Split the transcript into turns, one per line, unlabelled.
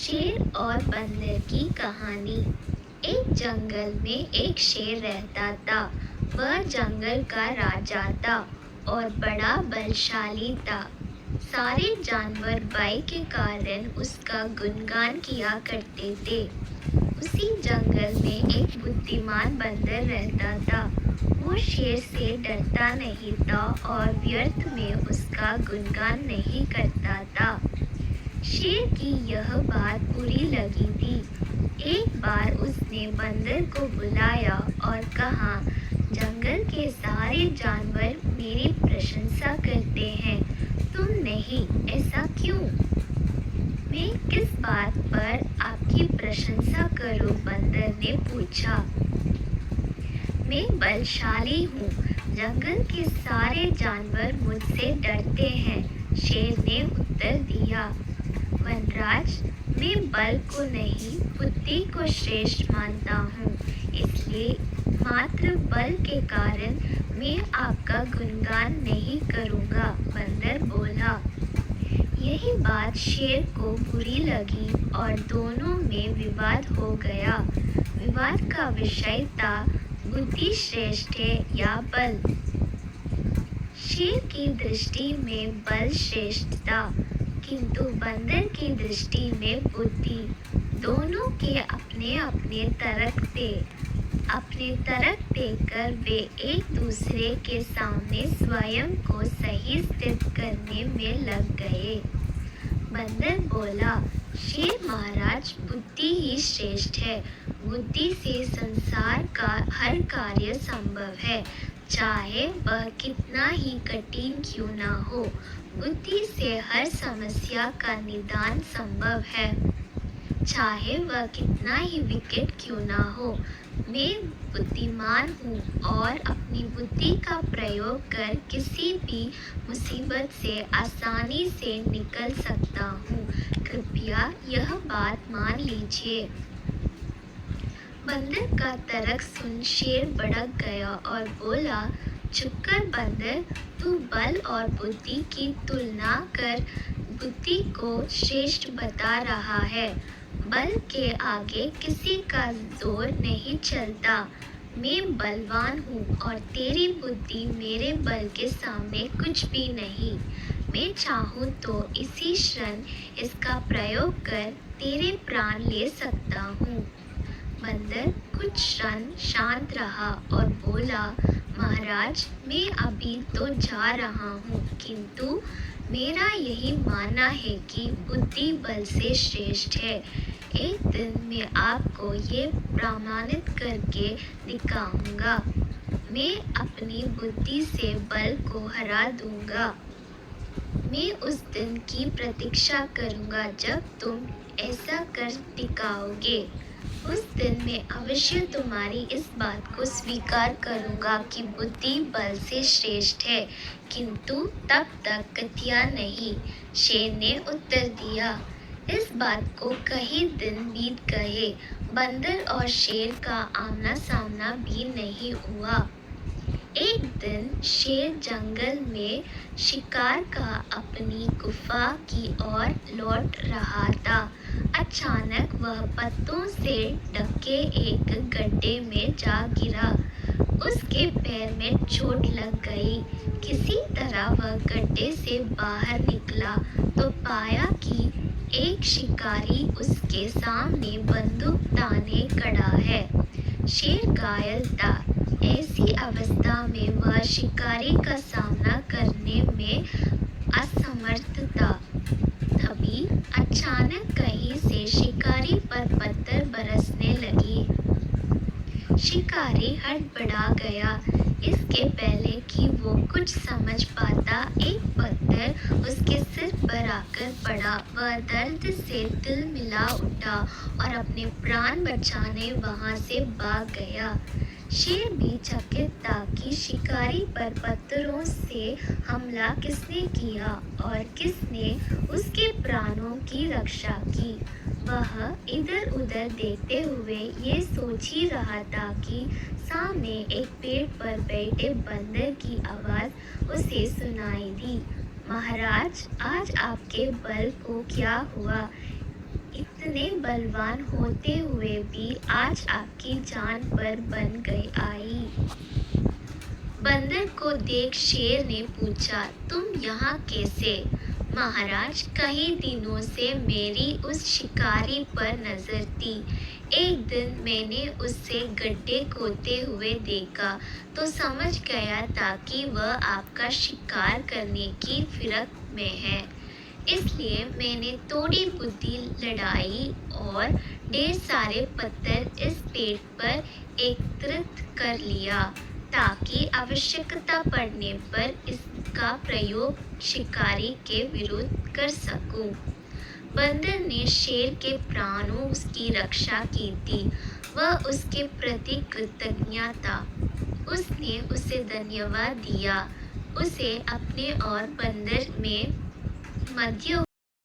शेर और बंदर की कहानी। एक जंगल में एक शेर रहता था। वह जंगल का राजा था और बड़ा बलशाली था। सारे जानवर भय के कारण उसका गुणगान किया करते थे। उसी जंगल में एक बुद्धिमान बंदर रहता था। वो शेर से डरता नहीं था और व्यर्थ में उसका गुणगान नहीं करता था। शेर की यह बात बुरी लगी थी। एक बार उसने बंदर को बुलाया और कहा, जंगल के सारे जानवर मेरी प्रशंसा करते हैं, तुम नहीं, ऐसा क्यों? मैं किस बात पर आपकी प्रशंसा करूं? बंदर ने पूछा। मैं बलशाली हूँ, जंगल के सारे जानवर मुझसे डरते हैं, शेर ने उत्तर दिया। वनराज, मैं बल को नहीं, बुद्धि को श्रेष्ठ मानता हूँ, इसलिए मात्र बल के कारण मैं आपका गुणगान नहीं करूँगा, बंदर बोला। यही बात शेर को बुरी लगी और दोनों में विवाद हो गया। विवाद का विषय था, बुद्धि श्रेष्ठ है या बल। शेर की दृष्टि में बल श्रेष्ठ था, किंतु बंदर की दृष्टि में बुद्धि। दोनों के अपने अपने तर्क थे। अपने तर्क देकर वे एक दूसरे के सामने स्वयं को सही स्थित करने में लग गए। बंदर बोला, शेर महाराज, बुद्धि ही श्रेष्ठ है। बुद्धि से संसार का हर कार्य संभव है, चाहे वह कितना ही कठिन क्यों ना हो। बुद्धि से हर समस्या का निदान संभव है, चाहे वह कितना ही विकट क्यों ना हो। मैं बुद्धिमान हूँ और अपनी बुद्धि का प्रयोग कर किसी भी मुसीबत से आसानी से निकल सकता हूँ। कृपया यह बात मान लीजिए। बंदर का तर्क सुन शेर भड़क गया और बोला, चुप कर बंदर, तू बल और बुद्धि की तुलना कर बुद्धि को श्रेष्ठ बता रहा है। बल के आगे किसी का जोर नहीं चलता। मैं बलवान हूँ और तेरी बुद्धि मेरे बल के सामने कुछ भी नहीं। मैं चाहूँ तो इसी क्षण इसका प्रयोग कर तेरे प्राण ले सकता हूँ। बंदर कुछ क्षण शांत रहा और बोला, महाराज, मैं अभी तो जा रहा हूँ, किंतु मेरा यही मानना है कि बुद्धि बल से श्रेष्ठ है। एक दिन मैं आपको ये प्रमाणित करके दिखाऊंगा। मैं अपनी बुद्धि से बल को हरा दूंगा। मैं उस दिन की प्रतीक्षा करूंगा जब तुम ऐसा कर दिखाओगे। उस दिन मैं अवश्य तुम्हारी इस बात को स्वीकार करूंगा कि बुद्धि बल से श्रेष्ठ है, किंतु तब तक कथिया नहीं, शेर ने उत्तर दिया। इस बात को कई दिन बीत गए। बंदर और शेर का आमना सामना भी नहीं हुआ। एक दिन शेर जंगल में शिकार का अपनी गुफा की ओर लौट रहा था। अचानक वह पत्तों से ढके एक गड्ढे में जा गिरा। उसके पैर में चोट लग गई। किसी तरह वह गड्ढे से बाहर निकला तो पाया कि एक शिकारी उसके सामने बंदूक ताने खड़ा है। शेर घायल था। ऐसी अवस्था में वह शिकारी का सामना करने में असमर्थ था। तभी अचानक कहीं से शिकारी पर पत्थर बरसने लगी। शिकारी हड़बड़ा गया। इसके पहले कि वो कुछ समझ पाता, एक पत्थर उसके सिर पर आकर पड़ा। वह दर्द से तिलमिला उठा और अपने प्राण बचाने वहां से भाग गया। शेर भी चकित था कि शिकारी पर पत्थरों से हमला किसने किया और किसने उसके प्राणों की रक्षा की। वह इधर उधर देखते हुए ये सोच ही रहा था कि सामने एक पेड़ पर बैठे बंदर की आवाज उसे सुनाई दी। महाराज, आज आपके बल को क्या हुआ? इतने बलवान होते हुए भी आज आपकी जान पर बन गई आई। बंदर को देख शेर ने पूछा, तुम यहाँ कैसे? महाराज, कई दिनों से मेरी उस शिकारी पर नजर थी। एक दिन मैंने उससे गड्ढे खोदते हुए देखा तो समझ गया था कि वह आपका शिकार करने की फिरक में है। इसलिए मैंने थोड़ी बुद्धि लड़ाई और ढेर सारे पत्थर इस पेड़ पर एकत्रित कर लिया ताकि आवश्यकता पड़ने पर इसका प्रयोग शिकारी के विरुद्ध कर सकूं। बंदर ने शेर के प्राणों की रक्षा की थी। वह उसके प्रति कृतज्ञ था। उसने उसे धन्यवाद दिया। उसे अपने और बंदर में मध्य